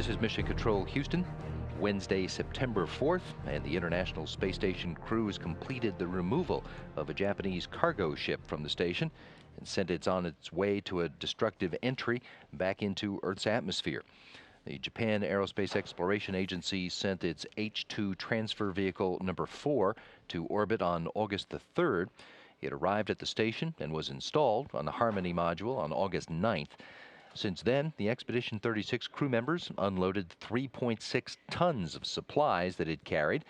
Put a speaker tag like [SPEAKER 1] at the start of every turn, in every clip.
[SPEAKER 1] This is Mission Control Houston, Wednesday, September 4th, and the International Space Station crew has completed the removal of a Japanese cargo ship from the station and sent it on its way to a destructive entry back into Earth's atmosphere. The Japan Aerospace Exploration Agency sent its H-2 transfer vehicle number 4 to orbit on August the 3rd. It arrived at the station and was installed on the Harmony module on August 9th. Since then, the Expedition 36 crew members unloaded 3.6 tons of supplies that it carried,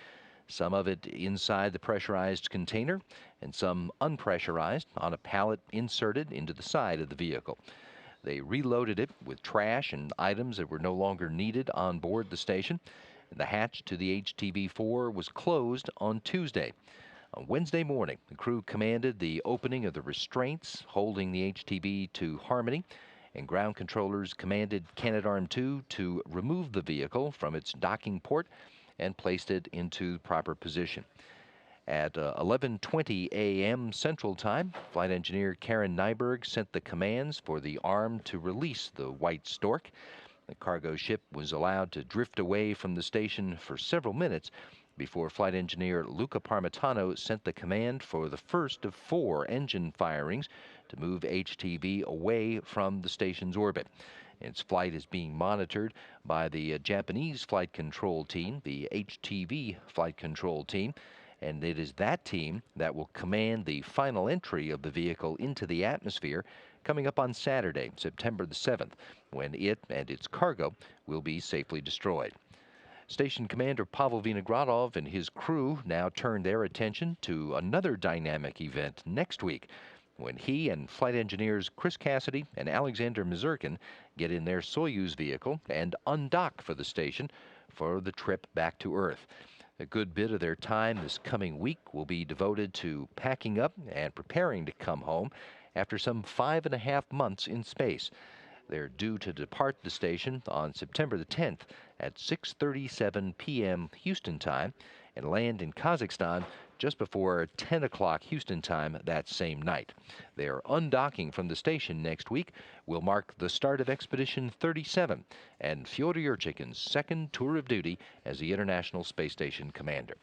[SPEAKER 1] some of it inside the pressurized container and some unpressurized on a pallet inserted into the side of the vehicle. They reloaded it with trash and items that were no longer needed on board the station. The hatch to the HTV-4 was closed on Tuesday. On Wednesday morning, the crew commanded the opening of the restraints holding the HTV to Harmony, and ground controllers commanded Canadarm2 to remove the vehicle from its docking port and placed it into proper position. At 11:20 a.m. Central Time, flight engineer Karen Nyberg sent the commands for the arm to release the White Stork. The cargo ship was allowed to drift away from the station for several minutes before flight engineer Luca Parmitano sent the command for the first of 4 engine firings to move HTV away from the station's orbit. Its flight is being monitored by the Japanese flight control team, the HTV flight control team, and it is that team that will command the final entry of the vehicle into the atmosphere coming up on Saturday, September the 7th, when it and its cargo will be safely destroyed. Station Commander Pavel Vinogradov and his crew now turn their attention to another dynamic event next week, when he and flight engineers Chris Cassidy and Alexander Mazurkin get in their Soyuz vehicle and undock for the station for the trip back to Earth. A good bit of their time this coming week will be devoted to packing up and preparing to come home after some 5.5 months in space. They're due to depart the station on September the 10th at 6:37 p.m. Houston time and land in Kazakhstan just before 10 o'clock Houston time that same night. Their undocking from the station next week will mark the start of Expedition 37 and Fyodor Yurchikhin's second tour of duty as the International Space Station commander.